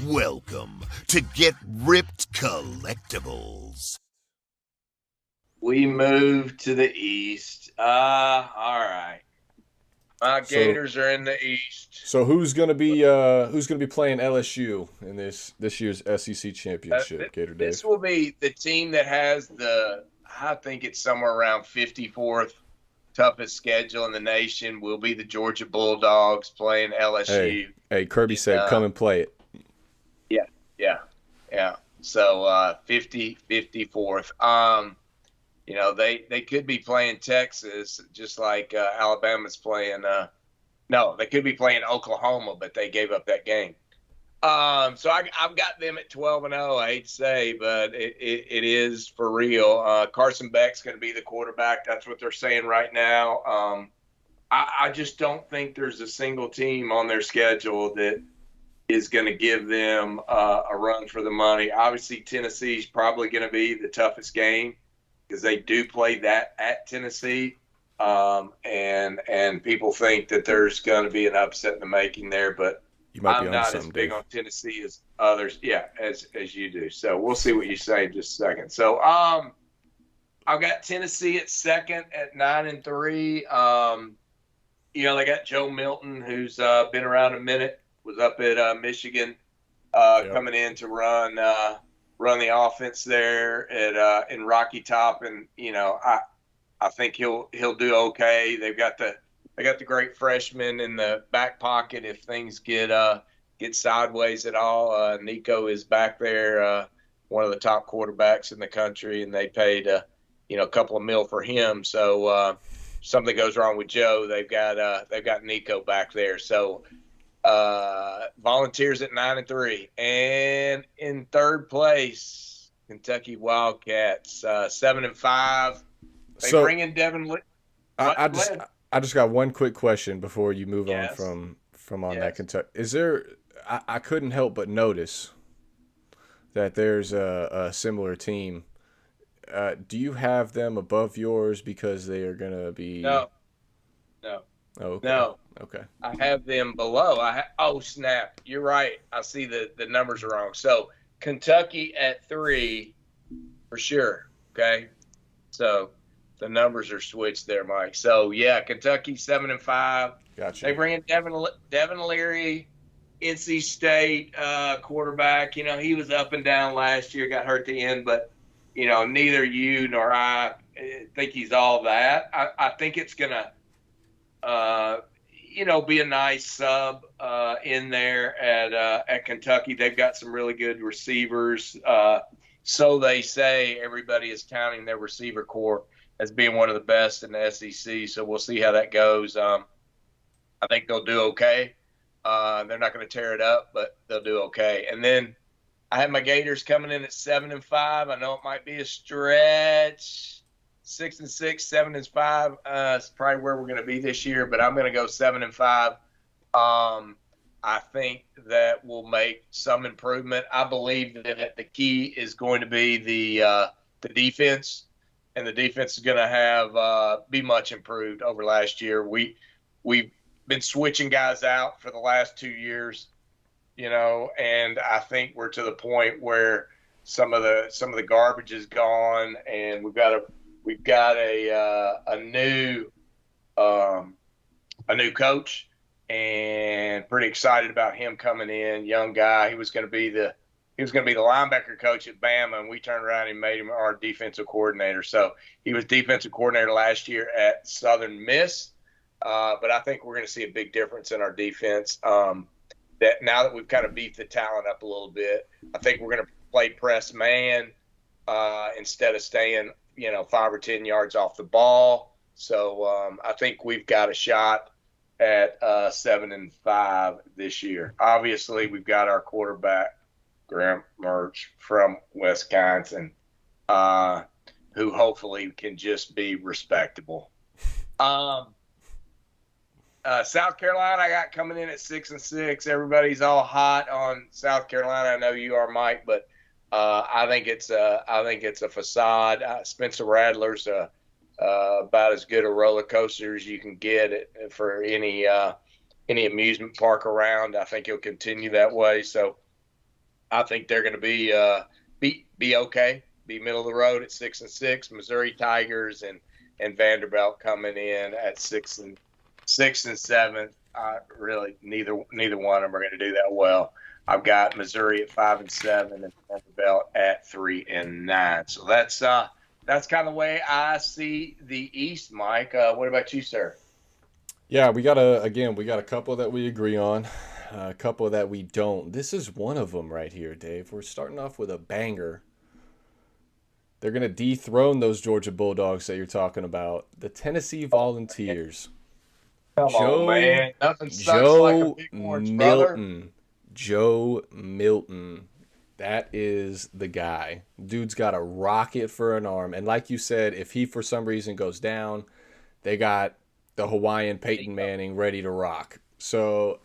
Welcome to Get Ripped Collectibles. We moved to the east. All right. My So, Gators are in the east. so who's gonna be playing LSU in this year's SEC championship, Gator This Dave? will be the team that has I think it's somewhere around 54th toughest schedule in the nation. Will be the Georgia Bulldogs playing Hey, LSU. hey, Kirby And, said, "Come and play it." yeah, yeah, yeah. So 54th. They could be playing Texas just like Alabama's playing. No, they could be playing Oklahoma, but they gave up that game. So I've got them at 12-0. I hate to say, but it is for real. Carson Beck's going to be the quarterback. That's what they're saying right now. I just don't think there's a single team on their schedule that is going to give them a run for the money. Obviously, Tennessee's probably going to be the toughest game because they do play that at Tennessee. And people think that there's going to be an upset in the making there, but You might be I'm onto not as something, big Dave. on Tennessee as others. Yeah, as you do. So we'll see what you say in just a second. So I've got Tennessee at second at 9-3. They got Joe Milton, who's been around a minute, was up at Michigan, Yep. coming in to run the offense there at in Rocky Top, and I think he'll do okay. They got the great freshman in the back pocket if things get sideways at all. Nico is back there, one of the top quarterbacks in the country, and they paid a couple of mil for him. So something goes wrong with Joe, they've got Nico back there. So Volunteers at 9-3, and in third place, Kentucky Wildcats 7-5. They So bring in Devin. I, I What? Go just ahead. I just got one quick question before you move on Yes. from on that Yes. Kentucky. Is there? I couldn't help but notice that there's a similar team. Do you have them above yours because they are gonna be? No. No. Oh, okay, No. okay. I have them below. Oh snap! You're right. I see the numbers are wrong. So Kentucky at 3 for sure. Okay. So the numbers are switched there, Mike. So yeah, Kentucky 7-5. Gotcha. They bring in Devin Leary, NC State quarterback. He was up and down last year, got hurt at the end, but neither you nor I think he's all that. I think it's gonna be a nice sub in there at Kentucky. They've got some really good receivers. So they say. Everybody is counting their receiver core as being one of the best in the SEC. So we'll see how that goes. I think they'll do okay. They're not going to tear it up, but they'll do okay. And then I have my Gators coming in at 7-5. I know it might be a stretch. 6-6, 7-5. It's probably where we're going to be this year, but I'm going to go 7-5. I think that will make some improvement. I believe that the key is going to be the defense, and the defense is going to be much improved over last year. We've been switching guys out for the last 2 years, and I think we're to the point where some of the garbage is gone, and we've got a new coach, and pretty excited about him coming in. Young guy. He was going to be the linebacker coach at Bama, and we turned around and made him our defensive coordinator. So he was defensive coordinator last year at Southern Miss. But I think we're going to see a big difference in our defense. That now that we've kind of beefed the talent up a little bit, I think we're going to play press man instead of staying 5 or 10 yards off the ball. So I think we've got a shot at 7-5 this year. Obviously, we've got our quarterback Graham Mertz from Wisconsin, who hopefully can just be respectable. South Carolina, I got coming in at 6-6. Everybody's all hot on South Carolina. I know you are, Mike, but I think it's a facade. Spencer Rattler's about as good a roller coaster as you can get for any amusement park around. I think he'll continue that way. So I think they're going to be okay, be middle of the road at 6-6. Missouri Tigers and Vanderbilt coming in at 6 and 7. Really, neither one of them are going to do that well. I've got Missouri at 5-7 and Vanderbilt at 3-9. So that's kind of the way I see the East, Mike. What about you, sir? Yeah, we got a couple that we agree on, a couple that we don't. This is one of them right here, Dave. We're starting off with a banger. They're going to dethrone those Georgia Bulldogs that you're talking about. The Tennessee Volunteers. Come on, Joe man. Nothing sucks like a Joe Bighorns brother. Milton. Joe Milton. That is the guy. Dude's got a rocket for an arm. And like you said, if he for some reason goes down, they got the Hawaiian Peyton Manning ready to rock. So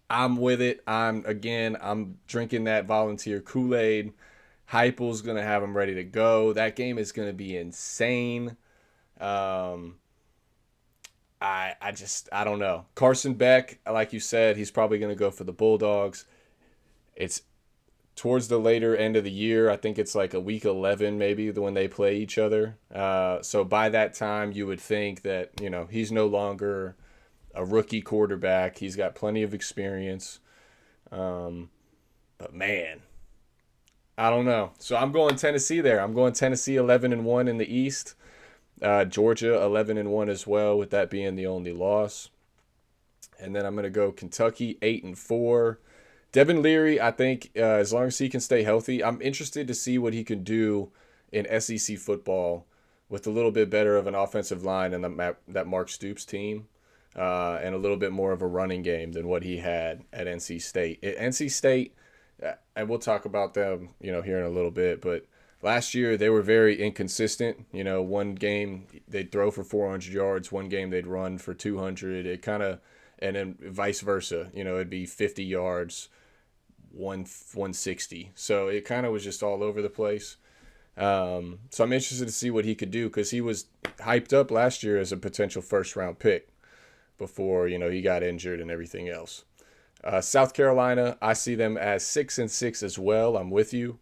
I'm with it. I'm drinking that Volunteer Kool-Aid. Heupel's gonna have him ready to go. That game is gonna be insane. I don't know. Carson Beck, like you said, he's probably gonna go for the Bulldogs. It's towards the later end of the year. I think it's like a week 11 maybe when they play each other. So by that time, you would think that he's no longer a rookie quarterback. He's got plenty of experience. But man, I don't know. So I'm going Tennessee there. I'm going Tennessee 11-1 in the East. Georgia 11-1 as well, with that being the only loss. And then I'm going to go Kentucky 8-4. Devin Leary, I think as long as he can stay healthy, I'm interested to see what he can do in SEC football with a little bit better of an offensive line and that Mark Stoops team, and a little bit more of a running game than what he had at NC State. At NC State, and we'll talk about them, here in a little bit, but last year they were very inconsistent. One game they'd throw for 400 yards, one game they'd run for 200. And then vice versa. It'd be 50 yards, 160. So it kind of was just all over the place. So I'm interested to see what he could do, because he was hyped up last year as a potential first-round pick before he got injured and everything else. South Carolina, I see them as 6-6 as well. I'm with you.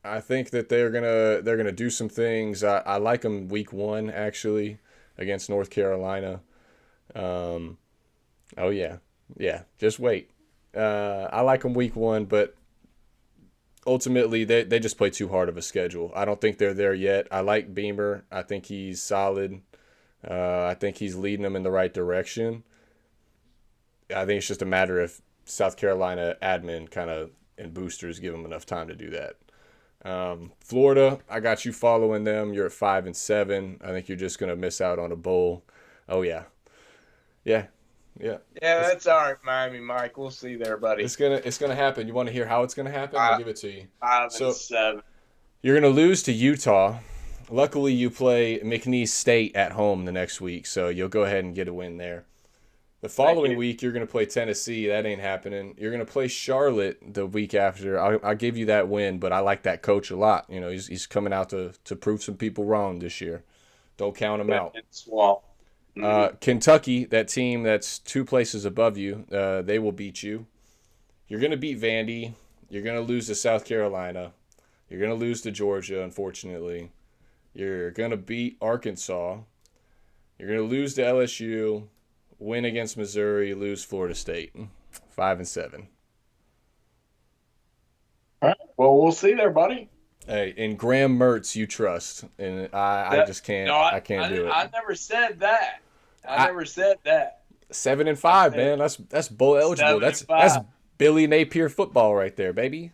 I think that they're gonna do some things. I like them week 1 actually against North Carolina. Oh yeah, just wait. I like them week 1, but ultimately they just play too hard of a schedule. I don't think they're there yet. I like Beamer. I think he's solid. I think he's leading them in the right direction. I think it's just a matter if South Carolina admin and boosters give them enough time to do that. Florida, I got you following them. You're at 5-7. I think you're just gonna miss out on a bowl. Oh yeah. Yeah. That's all right, Miami, Mike. We'll see there, buddy. It's gonna happen. You want to hear how it's gonna happen? I'll give it to you. 5-7. You're gonna lose to Utah. Luckily, you play McNeese State at home the next week, so you'll go ahead and get a win there. The following week, you're gonna play Tennessee. That ain't happening. You're gonna play Charlotte the week after. I'll give you that win, but I like that coach a lot. He's coming out to prove some people wrong this year. Don't count him out. Kentucky, that team that's 2 places above you, they will beat you. You're going to beat Vandy. You're going to lose to South Carolina. You're going to lose to Georgia, unfortunately. You're going to beat Arkansas. You're going to lose to LSU, win against Missouri, lose Florida State. 5-7. All right. Well, we'll see there, buddy. Hey, in Graham Mertz, you trust, and I just can't. No, I can't do it. I never said that. I never said that. 7-5, man. That's bowl eligible. That's Billy Napier football right there, baby.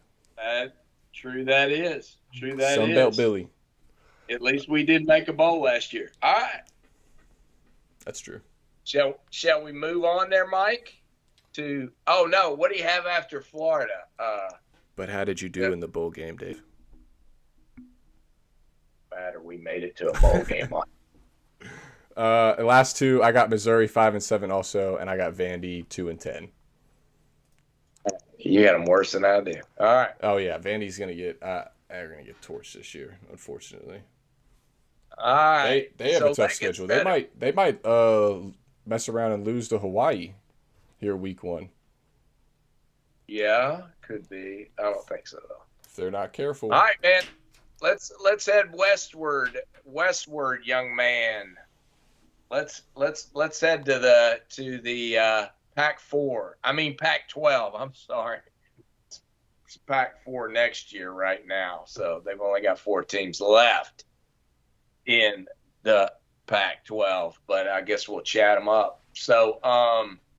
True that is. Sunbelt Billy. At least we did make a bowl last year. All right. That's true. Shall we move on there, Mike? Oh no, what do you have after Florida? But how did you do in the bowl game, Dave? We made it to a bowl game. Last 2, I got Missouri 5-7 also, and I got Vandy 2-10. You got them worse than I do. All right. Oh yeah, Vandy's gonna get torched this year, unfortunately. All right. They have a tough schedule. They might mess around and lose to Hawaii here week 1. Yeah, could be. I don't think so though. If they're not careful. All right, man. Let's head westward. Westward, young man. Let's head to the Pac-4. I mean Pac-12. I'm sorry. It's Pac-4 next year right now. So they've only got 4 teams left in the Pac-12, but I guess we'll chat them up. So